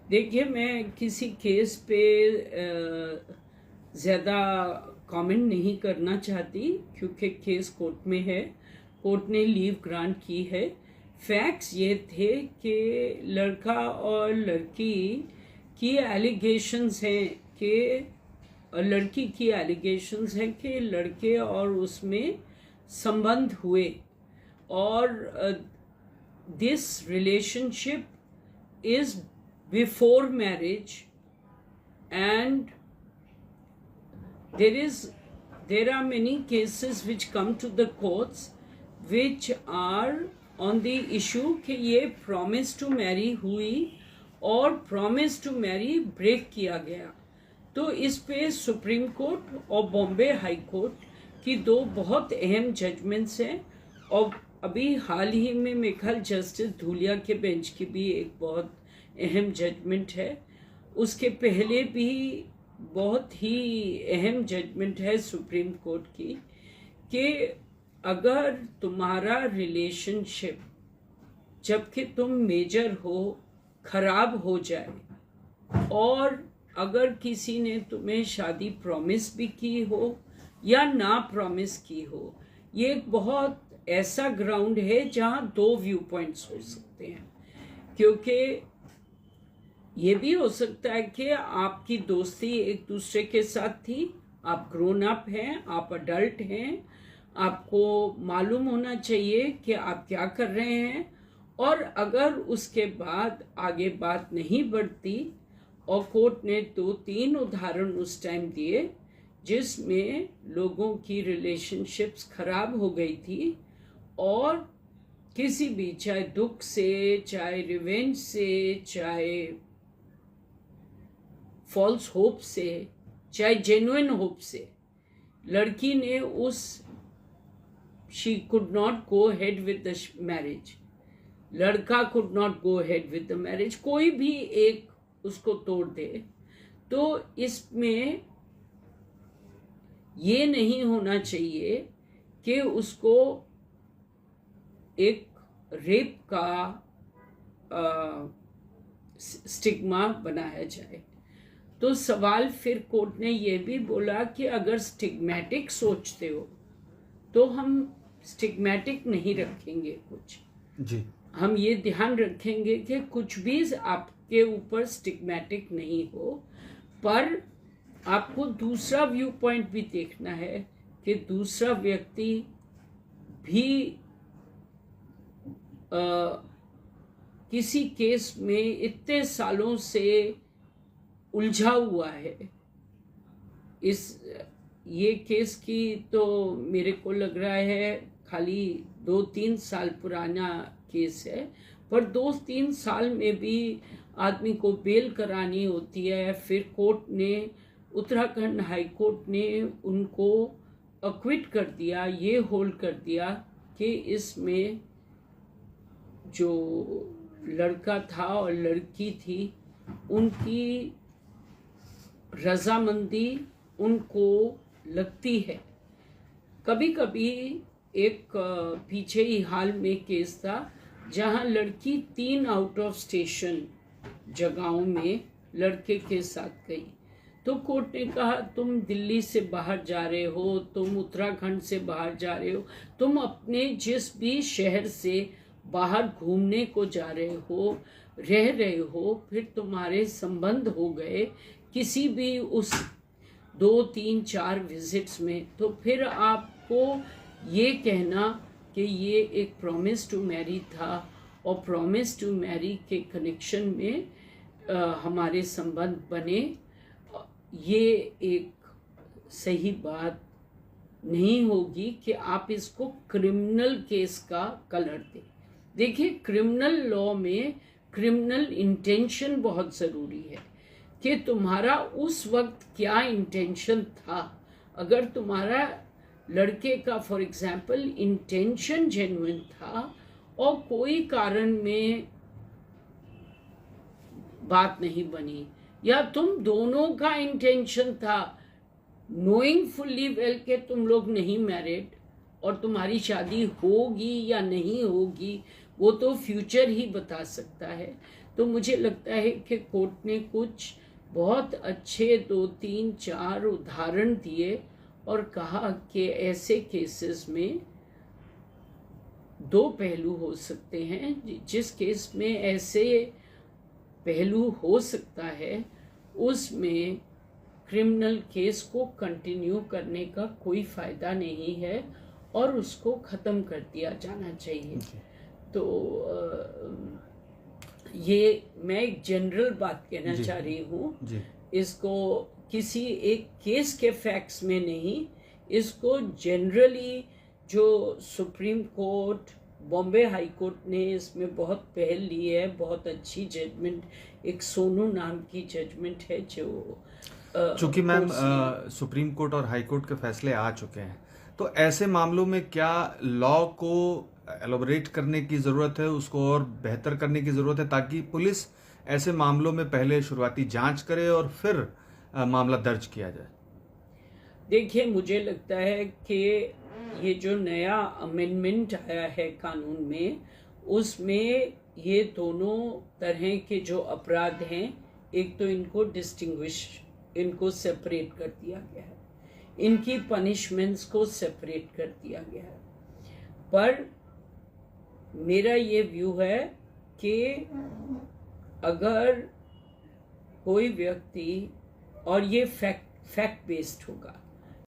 देखिए, मैं किसी केस पे ज़्यादा कमेंट नहीं करना चाहती क्योंकि केस कोर्ट में है, कोर्ट ने लीव ग्रांट की है। फैक्ट्स ये थे कि लड़का और लड़की की एलिगेशंस हैं कि लड़की की एलिगेशंस हैं कि लड़के और उसमें संबंध हुए और this relationship is before marriage, and there are many cases which come to the courts which are on the issue कि ये promise to marry हुई और promise to marry break किया गया। तो इस पे सुप्रीम कोर्ट और बॉम्बे हाई कोर्ट की दो बहुत अहम जजमेंट्स हैं, और अभी हाल ही में मेरे ख्याल जस्टिस धूलिया के बेंच की भी एक बहुत अहम जजमेंट है। उसके पहले भी बहुत ही अहम जजमेंट है सुप्रीम कोर्ट की कि अगर तुम्हारा रिलेशनशिप जबकि तुम मेजर हो खराब हो जाए और अगर किसी ने तुम्हें शादी प्रॉमिस भी की हो या ना प्रॉमिस की हो, ये एक बहुत ऐसा ग्राउंड है जहाँ दो व्यू पॉइंट्स हो सकते हैं। क्योंकि ये भी हो सकता है कि आपकी दोस्ती एक दूसरे के साथ थी, आप ग्रोन अप हैं, आप अडल्ट हैं, आपको मालूम होना चाहिए कि आप क्या कर रहे हैं, और अगर उसके बाद आगे बात नहीं बढ़ती, और कोर्ट ने 2-3 उदाहरण उस टाइम दिए जिसमें लोगों की रिलेशनशिप्स खराब हो गई थी और किसी भी, चाहे दुख से, चाहे रिवेंज से, चाहे फॉल्स होप से, चाहे जेन्युइन होप से, लड़की ने she could not go ahead with the marriage, लड़का could not go ahead with the marriage, कोई भी एक उसको तोड़ दे, तो इसमें ये नहीं होना चाहिए कि उसको एक रेप का स्टिग्मा बनाया जाए। तो सवाल फिर कोर्ट ने ये भी बोला कि अगर स्टिग्मेटिक सोचते हो तो हम स्टिग्मेटिक नहीं रखेंगे कुछ जी, हम ये ध्यान रखेंगे कि कुछ भी आपके ऊपर स्टिग्मेटिक नहीं हो, पर आपको दूसरा व्यू पॉइंट भी देखना है कि दूसरा व्यक्ति भी किसी केस में इतने सालों से उलझा हुआ है। ये केस की तो मेरे को लग रहा है खाली 2-3 साल पुराना केस है, पर 2-3 साल में भी आदमी को बेल करानी होती है। फिर कोर्ट ने, उत्तराखंड हाई कोर्ट ने उनको अक्विट कर दिया, ये होल्ड कर दिया कि इसमें जो लड़का था और लड़की थी उनकी रजामंदी उनको लगती है। कभी कभी एक पीछे ही हाल में केस था जहां लड़की 3 आउट ऑफ स्टेशन जगहों में लड़के के साथ गई, तो कोर्ट ने कहा तुम दिल्ली से बाहर जा रहे हो, तुम उत्तराखंड से बाहर जा रहे हो, तुम अपने जिस भी शहर से बाहर घूमने को जा रहे हो, रह रहे हो, फिर तुम्हारे संबंध हो गए किसी भी उस 2-3-4 विजिट्स में, तो फिर आपको ये कहना कि ये एक प्रॉमिस टू मैरी था और प्रॉमिस टू मैरी के कनेक्शन में हमारे संबंध बने, ये एक सही बात नहीं होगी कि आप इसको क्रिमिनल केस का कलर दें। देखिए, क्रिमिनल लॉ में क्रिमिनल इंटेंशन बहुत ज़रूरी है कि तुम्हारा उस वक्त क्या इंटेंशन था। अगर तुम्हारा लड़के का फॉर एग्जाम्पल इंटेंशन जेन्युइन था और कोई कारण में बात नहीं बनी, या तुम दोनों का इंटेंशन था नोइंग फुल्ली वेल के तुम लोग नहीं मैरिड और तुम्हारी शादी होगी या नहीं होगी वो तो फ्यूचर ही बता सकता है, तो मुझे लगता है कि कोर्ट ने कुछ बहुत अच्छे 2-3-4 उदाहरण दिए और कहा कि ऐसे केसेस में दो पहलू हो सकते हैं। जिस केस में ऐसे पहलू हो सकता है उसमें क्रिमिनल केस को कंटिन्यू करने का कोई फायदा नहीं है और उसको ख़त्म कर दिया जाना चाहिए। तो ये मैं एक जनरल बात कहना चाह रही हूँ, इसको किसी एक केस के फैक्ट्स में नहीं, इसको जनरली जो supreme court, Bombay high court ने इसमें बहुत पहल ली है, बहुत अच्छी जजमेंट, एक सोनू नाम की जजमेंट है जो चूंकि मैम सुप्रीम कोर्ट और हाई कोर्ट के फैसले आ चुके हैं, तो ऐसे मामलों में क्या लॉ को एलोबरेट करने की ज़रूरत है, उसको और बेहतर करने की ज़रूरत है ताकि पुलिस ऐसे मामलों में पहले शुरुआती जांच करे और फिर मामला दर्ज किया जाए? देखिए, मुझे लगता है कि ये जो नया अमेंडमेंट आया है कानून में, उसमें ये दोनों तरह के जो अपराध हैं, एक तो इनको डिस्टिंग्विश, इनको सेपरेट कर दिया गया है, इनकी पनिशमेंट्स को सेपरेट कर दिया गया है। पर मेरा ये व्यू है कि अगर कोई व्यक्ति, और ये फैक्ट बेस्ड होगा,